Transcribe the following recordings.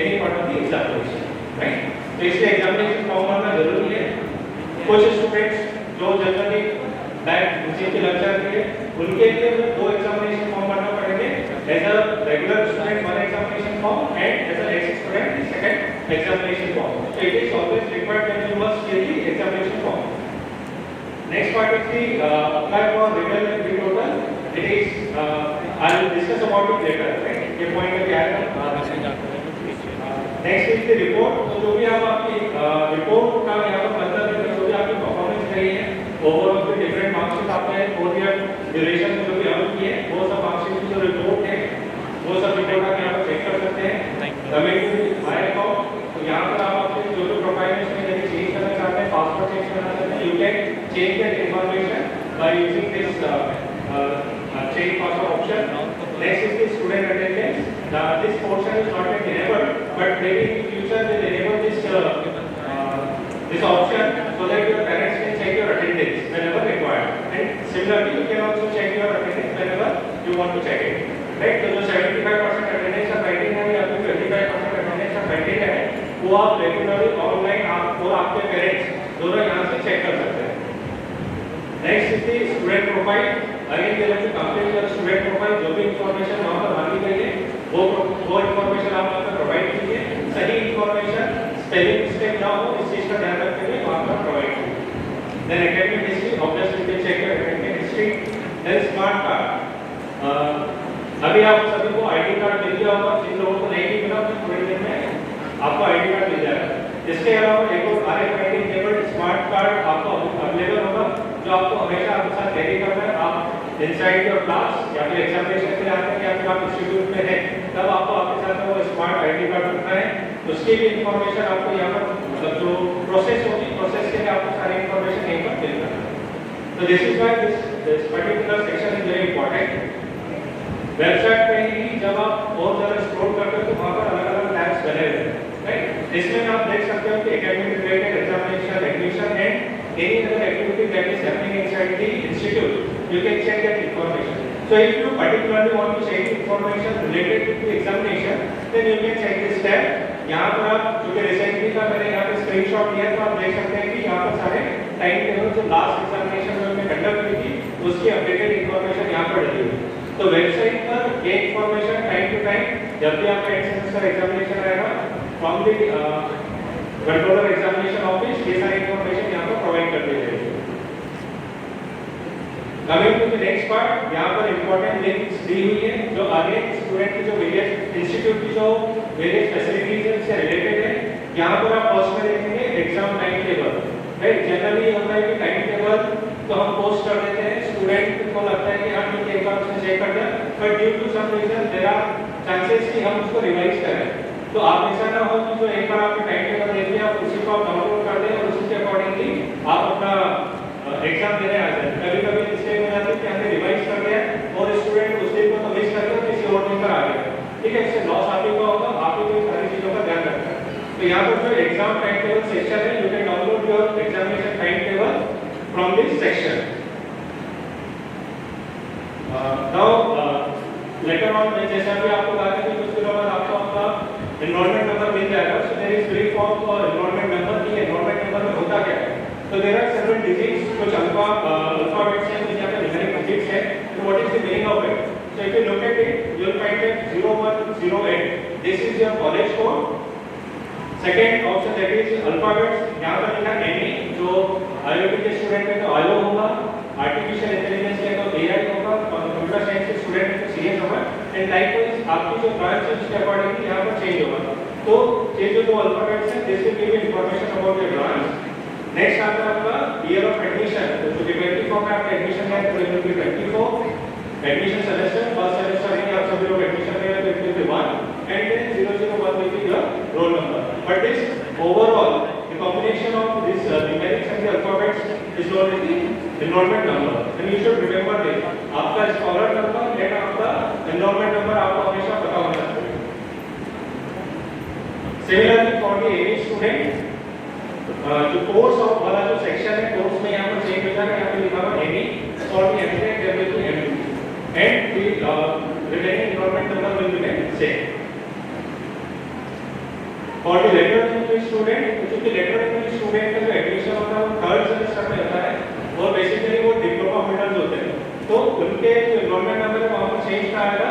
any part of the examination, right? तो इसलिए examination form भरना जरूरी है। कुछ स्टूडेंट्स जो जनरली बैक नीचे के लग जाते हैं उनके लिए दो एग्जामिनेशन फॉर्म भरना पड़ेंगे, as a regular student one examination form and as a ex student second examination form. So it is always required that you must fill the examination form. Next part is the apply for written and pre-total. It is I will discuss about it later, right? ये point में क्या है? Next is the report. तो जो भी आप आपकी report का यहाँ पर मतलब है कि जो भी आपकी performance रही है, overall के different marksheet आपने 4 year duration में जो भी earn किए, वो सब marksheet की जो report है, वो सब report आप यहाँ पर check कर सकते हैं। Coming to my account, तो यहाँ पर आप अपने जो प्रोफाइल है उसमें यदि चेंज करना चाहते हैं, पासवर्ड चेंज करना चाहते हैं, you can change that information by using this change password option. Next is the student attendance. This portion is not yet enabled, but maybe in future we'll enable this option so that your parents can check your attendance whenever required. And similarly, you can also check your attendance whenever you want to check it. Right? तो जो 75% attendance का criteria है या फिर 25% attendance का criteria है, वो आप रेगुलरली ऑनलाइन आप और आपके पेरेंट्स दोनों यहाँ से चेक कर सकते हैं। Next is the student profile. Again there is complete your student profile. जो भी इंफॉर्मेशन वहाँ पर मांगी गई है वो इंफॉर्मेशन आप वहाँ पर प्रोवाइड कीजिए। सही इंफॉर्मेशन, स्पेलिंग मिस्टेक ना हो, इस चीज का ध्यान रखते हुए वहाँ पर प्रोवाइड कीजिए। Then academic history, obviously you check your academic history. Then smart card. अभी आप सभी को आईडी कार्ड मिल गया होगा, जिन लोगों को नहीं भी मिला तो थोड़ी देर में आपको आईडी कार्ड मिल जाएगा। इसके अलावा एक और RFID इनेबल्ड स्मार्ट कार्ड आपको अवेलेबल होगा, जो आपको हमेशा आपके साथ कैरी करना है। आप इनसाइड योर क्लास या फिर एग्जामिनेशन के लिए आते हैं या फिर आप इंस्टीट्यूट में हैं, तब आपको आपके साथ वो स्मार्ट आईडी कार्ड रखना है। उसकी भी इंफॉर्मेशन आपको यहाँ पर मतलब जो प्रोसेस होगी, प्रोसेस के लिए आपको सारी इंफॉर्मेशन यहीं पर मिल जाएगा। तो this is why this particular section is very important. Website पे ही जब आप बहुत ज़्यादा स्क्रॉल करते हो तो वहाँ पर अलग-अलग टैब्स बने हुए हैं, राइट? इसमें आप देख सकते हो कि academic related, examination, admission and any other activity that is happening inside the institute, you can check that information. So if you particularly want to check information related to the examination, then you can check this tab। यहाँ पर आप जो कि recently का मैंने यहाँ पे screenshot लिया तो आप देख सकते हैं कि यहाँ पर सारे टाइम टेबल जो लास्ट एग्जामिनेशन में हमने कंडक्ट की थी उसकी अपडेटेड इंफॉर्मेशन यहाँ पर डली हुई है। तो वेबसाइट पर ये इंफॉर्मेशन टाइम टू टाइम जब भी आपका एंड सेमेस्टर एग्जामिनेशन रहेगा from the controller examination office, ये सारी इंफॉर्मेशन यहाँ पर प्रोवाइड कर दी जाएगी। Coming to the next part, यहाँ पर इंपॉर्टेंट लिंक्स दी हुई है जो आगे स्टूडेंट की जो वेरियस इंस्टीट्यूट की जो वेरियस फैसिलिटीज है उससे रिलेटेड है। यहाँ पर आप फर्स्ट में देखेंगे exam time table, right? Generally होता है कि टाइम टेबल तो हम पोस्ट कर देते हैं, स्टूडेंट को लगता है कि हाँ ठीक है एक बार उसने चेक कर दिया, but due to some reason there are chances कि हम उसको रिवाइज करें। तो आप ऐसा ना हो कि जो एक बार आपने टाइम टेबल देख लिया आप उसी को आप डाउनलोड कर दें और उसी के अकॉर्डिंगली आप अपना एग्जाम देने आ जाए। कभी-कभी मिस्टेक हो जाती है कि हमने रिवाइज कर लिया और स्टूडेंट उस दिन को तो मिस कर दिया, किसी और दिन पर आ गया, ठीक है? इससे लॉस आप ही का होगा, आप ही को सारी चीज़ों का ध्यान रखना है। तो यहाँ पर जो एग्जाम टाइम टेबल सेक्शन है, you can download your examination time table from this section. Now later on जैसा भी आपको कहा था कि कुछ दिनों बाद आपको आपका enrollment number मिल जाएगा। So there is brief of enrollment number की enrollment number में होता क्या है? So there are several digits, कुछ alphabets हैं, कुछ यहाँ पे numeric digits हैं। So what is the meaning of it? So if you look at it, you will find that 0108. This is your college code. Second option that is alphabets, यहाँ पर लिखा any, जो IoT के student है तो IO होगा, artificial intelligence के तो एआई होगा, कंप्यूटर साइंस के स्टूडेंट है तो सीएस होगा, एंड लाइकवाइज आपकी जो ब्रांच है उसके अकॉर्डिंगली यहाँ पर चेंज होगा। तो ये जो दो अल्फाबेट्स हैं this will give you information about your branch. Next आता है आपका ईयर ऑफ एडमिशन, तो जो 24 में आपका एडमिशन है तो it will be 24 admission semester, first semester में आप सभी लोग एडमिशन ले रहे हो तो it will be 1 and then 001 will be your roll number. But this overall, the combination of this numerics and the alphabets is known as the enrollment number. And you should remember this. आपका scholar number and आपका enrollment number आपको हमेशा पता होना चाहिए. Similarly for the any student, जो course of वाला जो सेक्शन है कोर्स में यहाँ पर चेंज हो जाएगा, यहाँ पे लिखा हुआ any for the MTech level to MTech and the remaining enrollment number will remain same. Student, क्योंकि लेटरल एंट्री स्टूडेंट का जो एडमिशन होता है वो थर्ड सेमेस्टर में होता है और बेसिकली वो डिप्लोमा होल्डर्स होते हैं, तो उनके जो एनरोलमेंट नंबर है वहाँ पर चेंज का आएगा।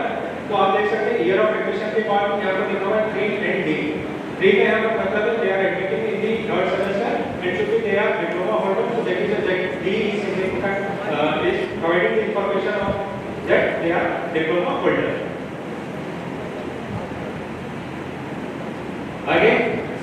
तो आप देख सकते हैं ईयर ऑफ एडमिशन के बाद यहाँ पर लिखा हुआ है 3 and D। 3 में यहाँ पर मतलब है they are admitting in the third semester and चूंकि they are diploma holders, so that is a D is significant is providing the information of that they are diploma holders। आगे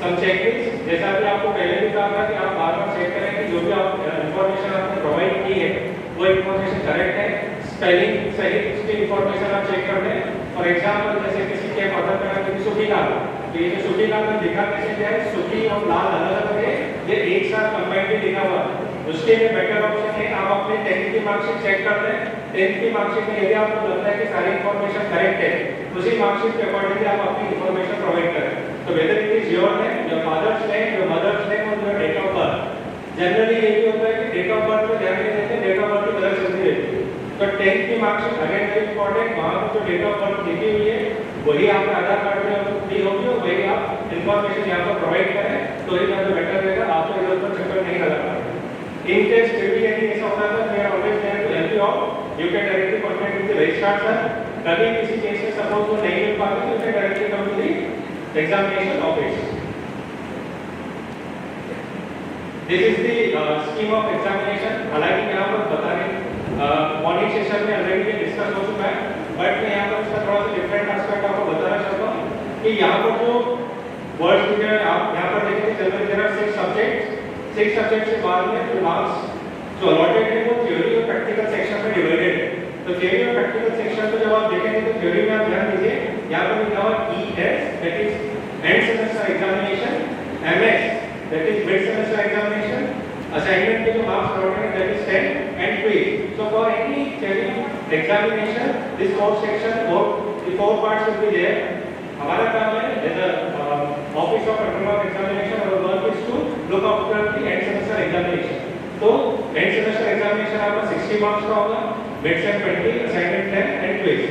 सम checklist, जैसा कि आपको पहले भी कहा था कि आप बार-बार चेक करें कि जो भी आप इंफॉर्मेशन आपने प्रोवाइड की है वो इंफॉर्मेशन करेक्ट है, स्पेलिंग सही, उसकी इंफॉर्मेशन आप चेक कर लें। फॉर एग्जांपल जैसे किसी के मदर का नाम है सुखी लाल, तो ये जो सुखी लाल में लिखा कैसे गया है, सुखी और लाल अलग-अलग है, ये एक साथ कंबाइंड लिखा हुआ है। उसके लिए बेटर ऑप्शन है आप अपने 10th की मार्कशीट चेक कर लें। 10th की मार्कशीट में यदि आपको लगता है कि सारी इंफॉर्मेशन करेक्ट है, उसी मार्कशीट के अकॉर्डिंगली आप अपनी इंफॉर्मेशन प्रोवाइड करें। तो whether it is your name, your father's name, your mother's name और your date of birth. Generally ये भी होता है कि डेट ऑफ बर्थ पे ध्यान नहीं देते, डेट ऑफ बर्थ की गलत चलती रहती है। तो 10th की मार्कशीट अगेन वेरी इंपॉर्टेंट, वहां पर जो डेट ऑफ बर्थ लिखी हुई है वही आपके आधार कार्ड में दी होगी और वही आप इंफॉर्मेशन यहाँ पर प्रोवाइड करें, तो ही ज्यादा बेटर रहेगा, आपको इधर उधर चक्कर नहीं लगाना। इन केस फिर भी यदि ऐसा होता है मैं always there to help you out, you can directly contact with the registrar sir. कभी किसी केस में सपोज वो नहीं मिल पाते तो you can directly come to the examination office. This is the scheme of examination. हालांकि यहाँ पर बताने मॉर्निंग सेशन में ऑलरेडी डिस्कस हो चुका है, बट मैं यहाँ पर इसका थोड़ा सा डिफरेंट एस्पेक्ट आपको बताना चाहता हूँ कि यहाँ पर जो वर्ड्स दिए हैं आप यहाँ पर देखेंगे generally there are 6 subjects. 6 subjects के बाद में जो मार्क्स जो अलॉटेड है वो थ्योरी और प्रैक्टिकल सेक्शन में डिवाइडेड है। तो थ्योरी और प्रैक्टिकल सेक्शन को जब आप देखेंगे तो थ्योरी में आप ध्यान दीजिए यहाँ पर लिखा हुआ ES that is and semester examination, MS that is mid semester examination, assignment के जो मार्क्स अलॉटेड है that is 10 and quiz। So for any theory examination this 4 section or the 4 parts will be there। हमारा काम है as a office of control of examination और work is to look after the end semester examination. तो end semester examination आपका 60 marks का होगा, mid sem 20, assignment 10 and quiz.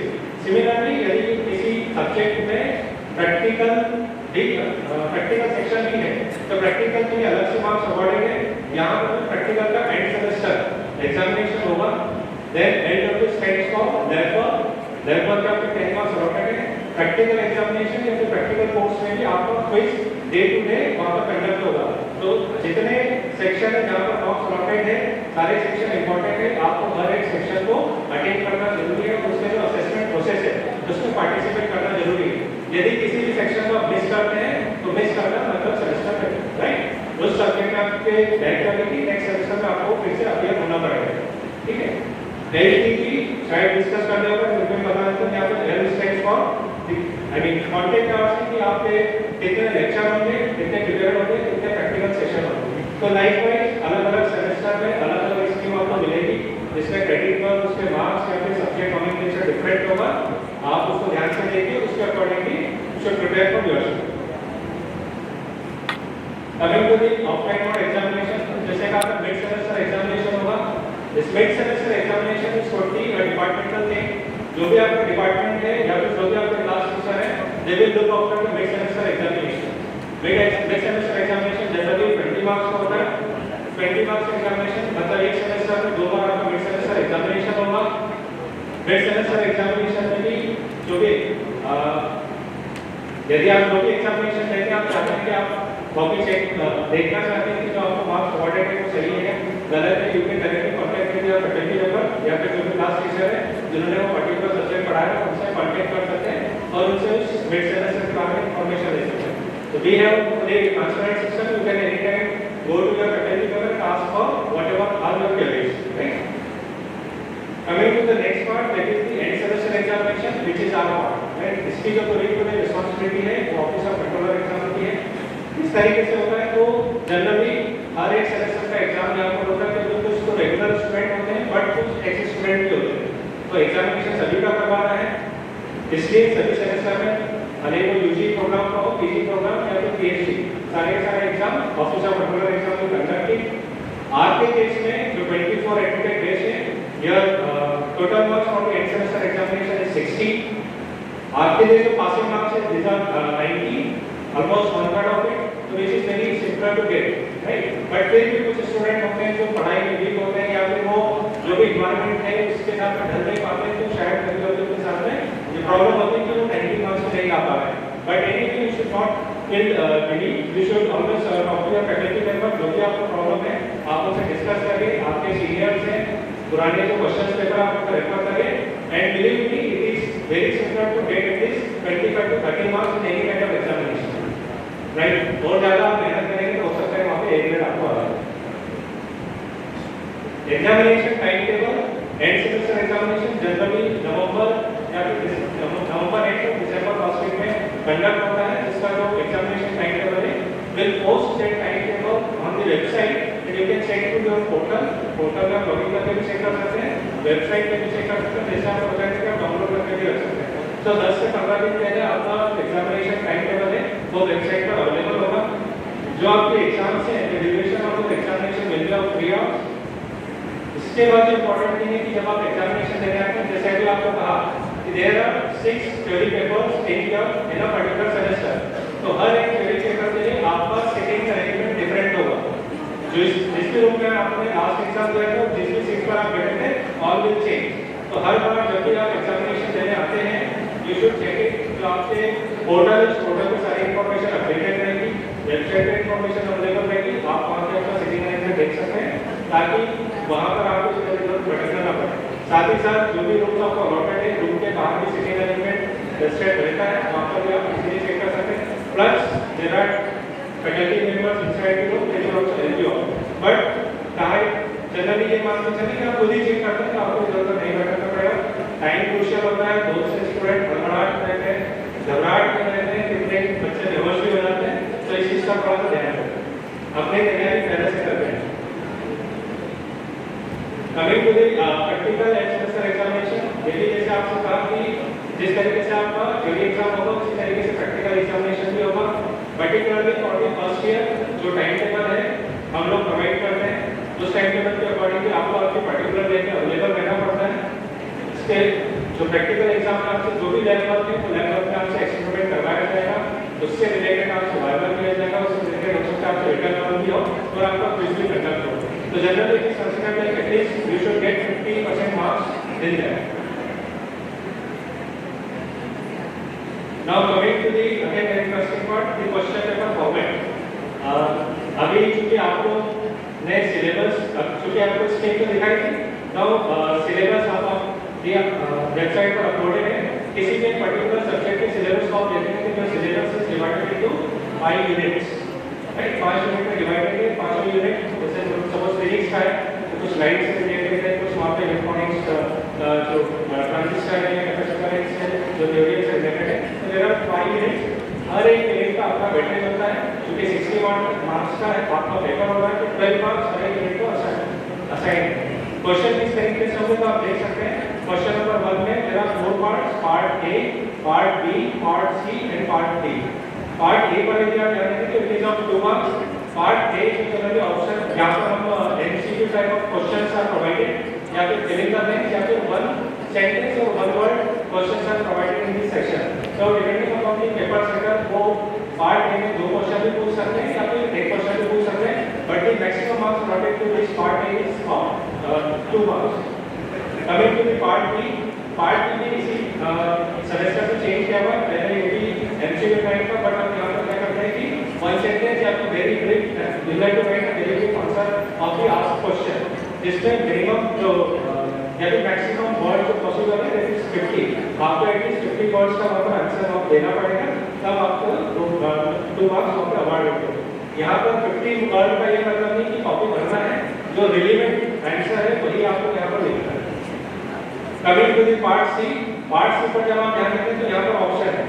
Similarly यदि किसी सब्जेक्ट में प्रैक्टिकल सेक्शन भी है तो प्रैक्टिकल के लिए अलग से मार्क्स अवॉर्डेड है। यहाँ पर प्रैक्टिकल का एंड सेमेस्टर एग्जामिनेशन होगा, then end of the stage for therefore क्या आपके 10 मार्क्स अलॉटेड है। प्रैक्टिकल एग्जामिनेशन या फिर प्रैक्टिकल कोर्स में भी आपका क्विज डे टू डे वहाँ पर कंडक्ट होगा। तो जितने सेक्शन है जहाँ पर मार्क्स अलॉटेड है सारे सेक्शन इंपॉर्टेंट है, आपको हर एक सेक्शन को अटेंड करना जरूरी है, उसमें जो असेसमेंट प्रोसेस है उसमें पार्टिसिपेट करना जरूरी है। यदि किसी भी सेक्शन को आप मिस करते हैं तो मिस करना मतलब सेमेस्टर में राइट उस सब्जेक्ट आपके बैक करने नेक्स्ट सेमेस्टर में आपको फिर से अपीयर होना पड़ेगा। ठीक है, नेक्स्ट की शायद डिस्कस करने होगा तो मैं बता देता हूं यहाँ पर help stage for I mean content hours कि आपके कितने लेक्चर होंगे, कितने पीरियड होंगे, कितने प्रैक्टिकल सेशन होंगे। तो लाइकवाइज अलग-अलग सेमेस्टर में अलग-अलग स्कीम आपको मिलेगी जिसमें क्रेडिट पर उसके मार्क्स या फिर सब्जेक्ट नॉमिनेशन डिफरेंट होगा। आप उसको ध्यान से देखिए, उसके accordingly should prepare for yourself. Coming to the offline mode examination, जैसे कहा था मिड सेमेस्टर एग्जामिनेशन होगा। इस mid semester examination is totally departmental thing. जो भी आपका डिपार्टमेंट है या फिर जो भी आपके क्लास टीचर है they will look after the mid semester examination. Mid semester examination generally 20 marks का होता है। 20 मार्क्स एग्जामिनेशन मतलब एक सेमेस्टर में 2 बार आपका मिड सेमेस्टर एग्जामिनेशन होगा। मिड सेमेस्टर एग्जामिनेशन में भी जो भी यदि आप जो भी एग्जामिनेशन देते हैं आप चाहते हैं कि आप कॉपी चेक देखना चाहते हैं कि जो आपको मार्क्स अवॉर्डेड है वो सही है गलत है, you can directly contact with your faculty member या फिर जो भी क्लास टीचर है जिन्होंने वो पर्टिकुलर सब्जेक्ट पढ़ाया है उनसे कांटेक्ट कर सकते हैं और उनसे उस मिड सेमेस्टर के बारे में इंफॉर्मेशन ले सकते हैं। तो we have a transparent system, you can anytime go to your faculty member and ask for whatever all your queries, right? Coming to the next part, that is the end semester examination, which is our part, right? इसकी जो पूरी responsibility है वो office of controller exam की है। इस तरीके से होता है तो जनरली हर एक सेमेस्टर का एग्जाम यहाँ पर होता है तो कुछ तो रेगुलर स्टूडेंट होते हैं बट कुछ एक्स स्टूडेंट भी होते हैं। तो एग्जामिनेशन सभी का करवाना है, इसलिए सभी सेमेस्टर में भले वो यूजी प्रोग्राम का हो, पीजी प्रोग्राम या फिर पीएचडी, सारे exam office of controller exam में कंडक्टेड। आज के केस में जो 24 एडमिटेड बेस है, here total marks for the end semester examination is 60। आज के लिए जो पासिंग मार्क्स है this are 90, almost 1/3 of it. तो which is very simple to get, right. But फिर भी कुछ स्टूडेंट होते हैं जो पढ़ाई में वीक होते हैं, या फिर वो जो भी इन्वायरमेंट है उसके साथ में ढल नहीं पाते, तो शायद कभी कभी उनके साथ में ये प्रॉब्लम होती है कि वो 90 मार्क्स नहीं आ पा रहे हैं। But anything you should not feel believe, you should always talk to your faculty member, जो भी आपको प्रॉब्लम है आप उनसे डिस्कस करिए, आपके सीनियर्स हैं, पुराने जो क्वेश्चंस पेपर आप उनका रेफर करें, and believe me it is very simple to get at least 25 to 30 marks in any kind of examination, right. और ज्यादा आप मेहनत करेंगे तो हो सकता है वहाँ पे 1 ग्रेड आपको आ जाए। Examination time table, end semester examination generally नवंबर या फिर नवंबर एंड दिसंबर फर्स्ट वीक में कंडक्ट होता है, जिसका जो एग्जामिनेशन टाइम टेबल है will post that time table on the website and you can check to your portal में लॉगिन करके भी चेक कर सकते हैं, वेबसाइट पे भी चेक कर सकते हैं, जैसे आप बताएं कि आप डाउनलोड करके भी रख सकते हैं। तो 10 से 15 दिन पहले आपका एग्जामिनेशन टाइम टेबल है वो वेबसाइट पर अवेलेबल होगा। जो आपके एग्जाम्स हैं, duration of the examination will be of 3 hours. इसके बाद जो इंपॉर्टेंट थिंग है कि जब आप एग्जामिनेशन देने आते हैं, जैसे अभी आपको कहा कि there are 6 theory papers in a particular semester, तो हर एक थ्योरी पेपर के लिए आपका सेटिंग अरेंजमेंट डिफरेंट होगा। जो जिस भी रूम में आपने लास्ट एग्जाम दिया था, जिस भी सीट पर आप बैठे थे, ऑल विल चेंज। तो हर बार जब भी आप एग्जामिनेशन देने आते हैं, यू शुड चेक इट, जो आपके पोर्टल पे सारी इंफॉर्मेशन अपडेटेड रहेगी, वेबसाइट पे इंफॉर्मेशन अवेलेबल रहेगी, आप वहाँ पे अपना सेटिंग अरेंजमेंट देख सकते हैं, ताकि वहाँ पर आपको जरूरत भटकना ना पड़े। साथ ही साथ जो भी रूम आपको अलॉटेड है, रूम के बाहर भी सेटिंग अरेंजमेंट वेबसाइट रहता है, वहाँ पर भी आप इजीली चेक कर सकते हैं। Plus, there are faculty members inside the room, they will also help you out. But generally ये मान के चलिए कि आप खुद ही चेक करते हैं, तो आपको जरूरत नहीं बैठना पड़ेगा। टाइम क्रूशियल होता है, बहुत से स्टूडेंट घबराहट रहते हैं, घबराहट में रहते हैं, कितने बच्चे बेहोश भी हो जाते हैं, तो इस चीज का थोड़ा सा ध्यान रखें, अपनी तैयारी पहले से करते हैं। Coming to the practical end semester examination, यदि जैसे आपसे कहा कि जिस तरीके से आपका थ्योरी एग्जाम होगा उसी तरीके से प्रैक्टिकल एग्जामिनेशन भी होगा। Particularly for the first year जो टाइम टेबल है हम लोग प्रोवाइड करते हैं, उस टाइम टेबल के अकॉर्डिंगली आपको आपकी पर्टिकुलर डे पे अवेलेबल रहना पड़ता है। इसके जो प्रैक्टिकल एग्जाम में आपसे जो भी लैब वर्क है, तो लैब वर्क में आपसे एक्सपेरिमेंट करवाया जाएगा, उससे रिलेटेड आपसे वाइवा किया जाएगा, उससे रिलेटेड हो सकता है आपसे रिटर्न वर्क भी हो और आपका क्विज भी कंडक्ट हो। तो generally it is considered like at least you should get 50% marks in that. Now coming to the again very interesting part, the question paper format. अभी चूंकि आपको नए सिलेबस, चूंकि आपको स्टेप तो दिखाई थी, now सिलेबस आप वेबसाइट पर अपलोडेड है। किसी भी पर्टिकुलर सब्जेक्ट के सिलेबस को आप देखेंगे तो syllabus is divided into 5 units, right. 5 unit में डिवाइडेड है। 5 यूनिट जैसे सपोज फिजिक्स का है तो कुछ लाइट से रिलेटेड है, कुछ वहाँ पे इलेक्ट्रॉनिक्स जो ट्रांजिस्टर है, कैपेसिटर है, जो थ्योरी से रिलेटेड है। तो देयर आर 5 यूनिट्स, हर एक यूनिट का आपका वेटेज होता है, क्योंकि 60 मार्क्स का आपका पेपर होगा, तो 12 मार्क्स हर एक यूनिट को असाइन है। क्वेश्चन इस तरीके से होंगे तो आप देख सकते हैं। क्वेश्चन नंबर 1 में there are 4 parts, part A, part B, part C and part D. Part A पर यदि आप जानेंगे तो it is of 2 marks. Part A जो जनरली ऑप्शन यहाँ पर हम MCQ type of questions are provided, या फिर फिलिंग द ब्लैंक्स या फिर 1 सेंटेंस और 1 word questions are provided in this section. तो depending upon the paper setter वो पार्ट ए में 2 क्वेश्चन भी पूछ सकते हैं या फिर 1 क्वेश्चन भी पूछ सकते हैं, but the maximum marks allotted to this part A is of 2 marks. Coming to the part B भी इसी सेमेस्टर से चेंज किया हुआ है। पहले ये भी एमसीक्यू टाइप का, बट हम यहाँ पर क्या करते हैं कि 1 सेंटेंस या फिर very brief you like to write a very brief answer of the asked question, जिसमें मिनिमम जो या फिर मैक्सिमम वर्ड जो पॉसिबल है दैट इज 50। आपको एटलीस्ट 50 वर्ड्स का वहाँ पर आंसर आप देना पड़ेगा, तब आपको 2 मार्क्स वहाँ पर अवार्ड होंगे। यहाँ पर 50 वर्ड का ये मतलब नहीं कि कॉपी भरना है, जो रिलेवेंट आंसर है वही आपको यहाँ पर लिखना है। Coming to the part C पर जब आप ध्यान देंगे तो यहाँ पर ऑप्शन है।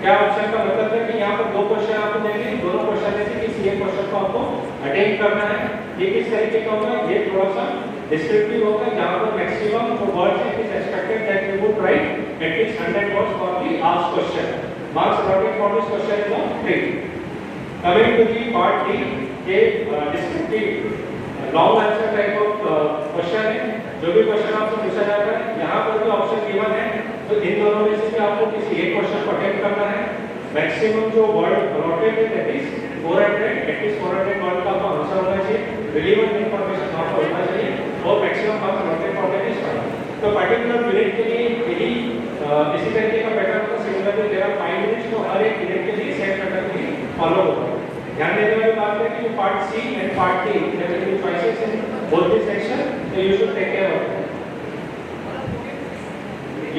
क्या ऑप्शन का मतलब है कि यहाँ पर 2 क्वेश्चन आपको देंगे, दोनों क्वेश्चन में से किसी एक क्वेश्चन को आपको अटेम्प्ट करना है। ये किस तरीके का होगा, ये थोड़ा सा डिस्क्रिप्टिव होगा, जहाँ पर मैक्सिमम जो वर्ड्स है it is expected that you would write at least 100 words for the asked question. Marks allotted for this question is of 3। Coming to the part D, ये descriptive long answer type of question है। जो भी question आपसे पूछा जाता है, यहाँ पर जो ऑप्शन गिवन है, तो इन दोनों में से आपको किसी एक क्वेश्चन को अटेम्प्ट करना है। मैक्सिमम जो वर्ड अलॉटेड है दैट इज 400 एटलीस्ट 400 वर्ड का आपका आंसर होना चाहिए, रिलेवेंट इंफॉर्मेशन वहाँ पर होना चाहिए और मैक्सिमम मार्क्स 140 स्टार्ट। तो पर्टिकुलर यूनिट के लिए यही इसी तरीके का पैटर्न होगा। सिमिलरली देयर आर 5 यूनिट्स, तो हर एक यूनिट के लिए सेम पैटर्न ही फॉलो होगा। ध्यान देने वाली बात है कि part C and part D there will be choices in both the section, so you should take care of it.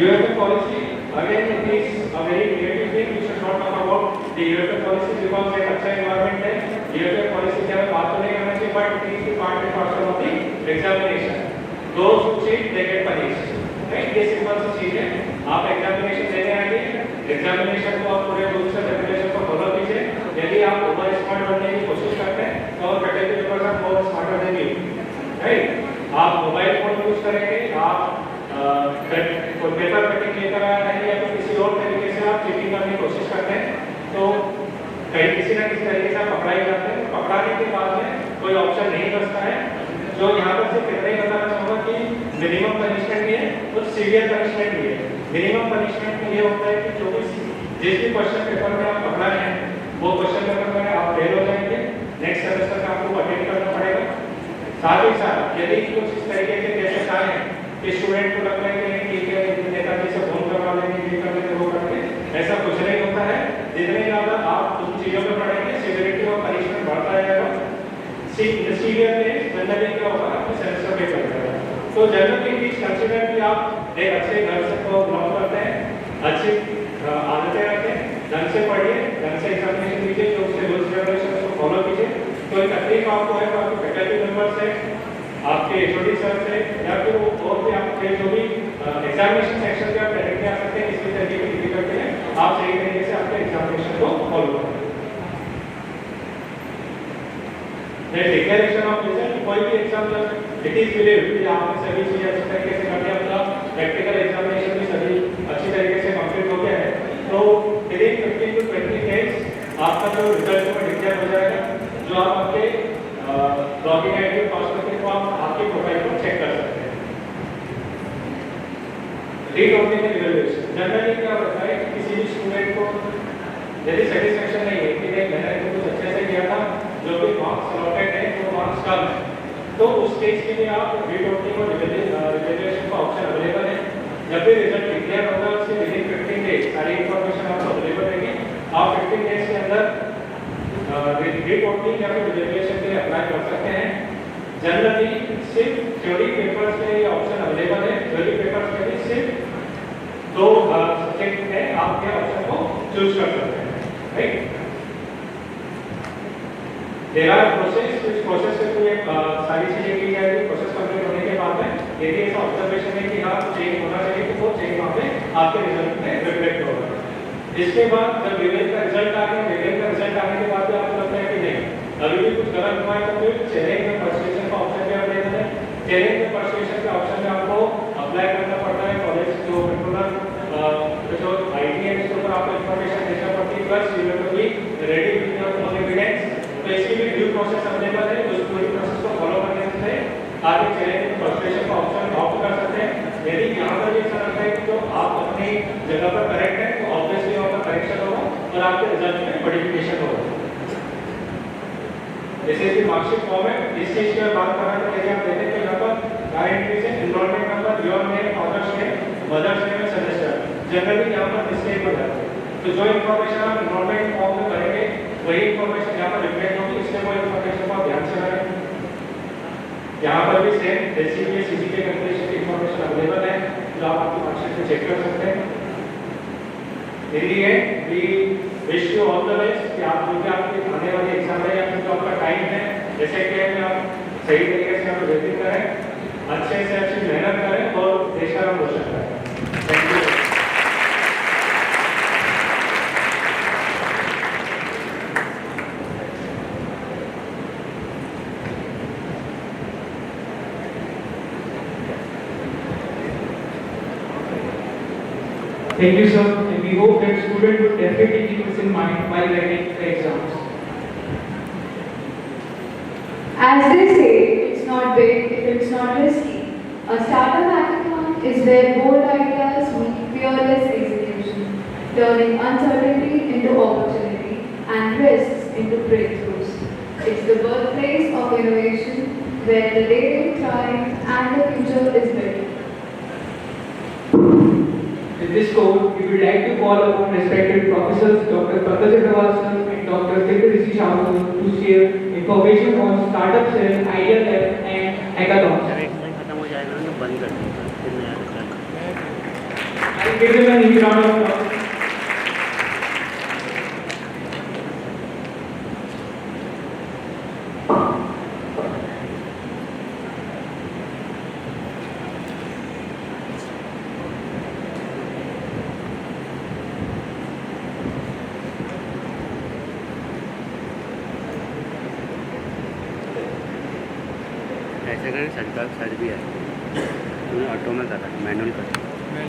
UFF policy again it is a very creative thing. We should not talk about the UFF policy because एक अच्छा environment है। UFF policy के बारे में बात तो नहीं करना चाहिए, but it is the part and parcel of the examination. Those who cheat they get punished. Right? ये सिंपल सी चीज है। आप एग्जामिनेशन देने आएंगे, एग्जामिनेशन को आप पूरे रूल्स एंड रेगुलेशन को फॉलो कीजिए। यदि आप ओवर स्मार्ट बनने की कोशिश करते हैं तो और कैटेगरी पेपर्स आप ओवर स्मार्टर देंगे। राइट? आप मोबाइल फोन यूज करेंगे, आप कोई पेपर कटिंग लेकर आया है या फिर किसी और तरीके से आप चीटिंग करने की कोशिश करते हैं तो कहीं किसी ना किसी तरीके से आप पकड़ा ही जाते हैं। पकड़ाने के बाद में कोई ऑप्शन नहीं बचता है। जो यहाँ पर सिर्फ इतना ही बताना चाहूँगा कि मिनिमम पनिशमेंट भी है और सीवियर पनिशमेंट भी है। मिनिमम पनिशमेंट में ये होता है कि जो भी जिस भी क्वेश्चन पेपर में आप पकड़ाए हैं वो क्वेश्चन पेपर में आप फेल हो जाएंगे, नेक्स्ट सेमेस्टर में आपको अटेंड करना पड़ेगा। साथ ही साथ यदि कुछ इस तरीके के केसेस आए हैं कि स्टूडेंट को लगता है कि नहीं ठीक है नेताजी से फोन करवा लेंगे, ये कर लेंगे, वो कर लेंगे, ऐसा कुछ नहीं होता है। जितने ज़्यादा आप उन चीज़ों में पढ़ेंगे सिवियरिटी और पनिशमेंट बढ़ता जाएगा। सीवियर में जनरली क्या होगा आपके सेमेस्टर पे कर जाएगा। तो जनरली प्लीज कंसीडर कि आप एक अच्छे घर से को बिलोंग करते हैं, अच्छी आदतें रखें, ढंग से पढ़िए, ढंग से एग्जामिनेशन कीजिए, जो उसके रूल्स रेगुलेशन को फॉलो कीजिए। कोई तकलीफ आपको है तो आपके फैकल्टी मेंबर से, आपके एचओडी सर से या फिर वो और भी आपके जो भी एग्जामिनेशन सेक्शन के आप डायरेक्टली आ सकते हैं। किसी तरीके की डिफिकल्टी है आप सही तरीके से आपके एग्जामिनेशन को फॉलो करें। डिक्लेरेशन ऑफ रिजल्ट कोई भी एग्जाम जब इट इज बिलीव्ड कि आपने सभी चीजें अच्छी तरीके से कर लिया, अपना प्रैक्टिकल एग्जामिनेशन भी सभी अच्छी तरीके से कंप्लीट हो गया है तो विदिन 15 to 20 डेज आपका जो रिजल्ट है डिक्लेयर हो जाएगा। जो आप आपके लॉगिन आईडी और पासवर्ड के थ्रू आप आपकी प्रोफाइल को चेक कर सकते हैं। Read opening and evaluation generally क्या होता है कि किसी भी स्टूडेंट को यदि सेटिस्फैक्शन नहीं है कि नहीं मैंने कुछ अच्छे से किया था, जो भी मार्क्स अलॉटेड है वो मार्क्स कम है, तो उस स्टेज के लिए आप रीड ओपनिंग और इवैल्यूएशन का ऑप्शन अवेलेबल है। जब भी रिजल्ट डिक्लेयर होगा उसके विदिन 15 डेज सारी इंफॉर्मेशन आपको अवेलेबल रहेगी। आप 15 डेज के अंदर रीड ओपनिंग या फिर इवैल्यूएशन के लिए अप्लाई कर सकते हैं। जनरली सिर्फ थ्योरी पेपर्स में ये ऑप्शन अवेलेबल है। थ्योरी पेपर्स में भी सिर्फ 2 सब्जेक्ट है, आप ये ऑप्शन को चूज कर सकते हैं। राइट? देयर आर प्रोसेस, इस प्रोसेस के थ्रू सारी चीजें की जाएगी। प्रोसेस कंप्लीट होने के बाद में यदि ऐसा ऑब्जर्वेशन है कि हाँ चेंज होना चाहिए तो वो चेंज वहाँ पे आपके रिजल्ट में रिफ्लेक्ट होगा। इसके बाद जब रिवेल का रिजल्ट आ गया, रिवेल का रिजल्ट आने के बाद आपको लगता है कि नहीं अभी भी कुछ गलत हुआ है तो फिर चैलेंज में पर्सुएशन का ऑप्शन भी अवेलेबल है। चैलेंज में पर्सुएशन के ऑप्शन में आपको अप्लाई करना पड़ता है कॉलेज जो पर्टिकुलर जो आईटी है इसके ऊपर आपको इंफॉर्मेशन देना पड़ती है, plus you have to be ready with your own evidence. तो इसकी भी ड्यू प्रोसेस अवेलेबल है, उस पूरी प्रोसेस को फॉलो करने से आगे चैलेंज में पर्सुएशन का ऑप्शन ऑप्ट कर सकते हैं। यदि यहाँ पर भी ऐसा लगता है कि तो आप अपनी जगह पर करेक्ट है तो ऑब्वियसली वहाँ पर करेक्शन होगा और आपके रिजल्ट में मॉडिफिकेशन होगा। जैसे कि मार्कशीट फॉर्मेट इस चीज की बात कर रहे हैं, यदि आप देखें तो यहाँ पर एंट्रीज है enrolment number, your name, father's name, mother's name, semester generally यहाँ पर मिस्टेक हो जाती है। तो जो इन्फॉर्मेशन आप एनरोलमेंट फॉर्म में करेंगे वही इन्फॉर्मेशन यहाँ पर रिफ्लेक्ट होगी, इसलिए वो इन्फॉर्मेशन को आप ध्यान से करें। यहाँ पर भी सेम एससीबी सीजीपीए कैलकुलेशन की इन्फॉर्मेशन अवेलेबल है जो आप आपकी मार्कशीट में चेक कर सकते हैं। In the end we wish you all the best कि आप जो भी आपकी आने वाली एग्जाम है या फिर जो आपका टाइम है जैसे कि आप सही तरीके से आप रिवीजन करें, अच्छे से अच्छी मेहनत करें और देश का नाम रोशन करें। Thank you. Thank you, sir. And we hope that students would definitely keep this in mind while writing the exams. As they say, it's not big if it's not risky. A startup hackathon is where bold ideas meet fearless execution, turning uncertainty into opportunity and risks into breakthroughs. It's the birthplace of innovation, where the day is trying and the future is built. With this quote, we would like to call upon respected professors Dr. Pankaj Agrawal sir and Dr. Rishi Shah to share information on startup cell, idea lab and hackathons. जब exercise खत्म हो जाएगा ना तो बंद कर देंगे फिर नया start I give them an huge round of applause. ऐसे करें सर भी है तुम्हें ऑटो में करा मैनुअल कर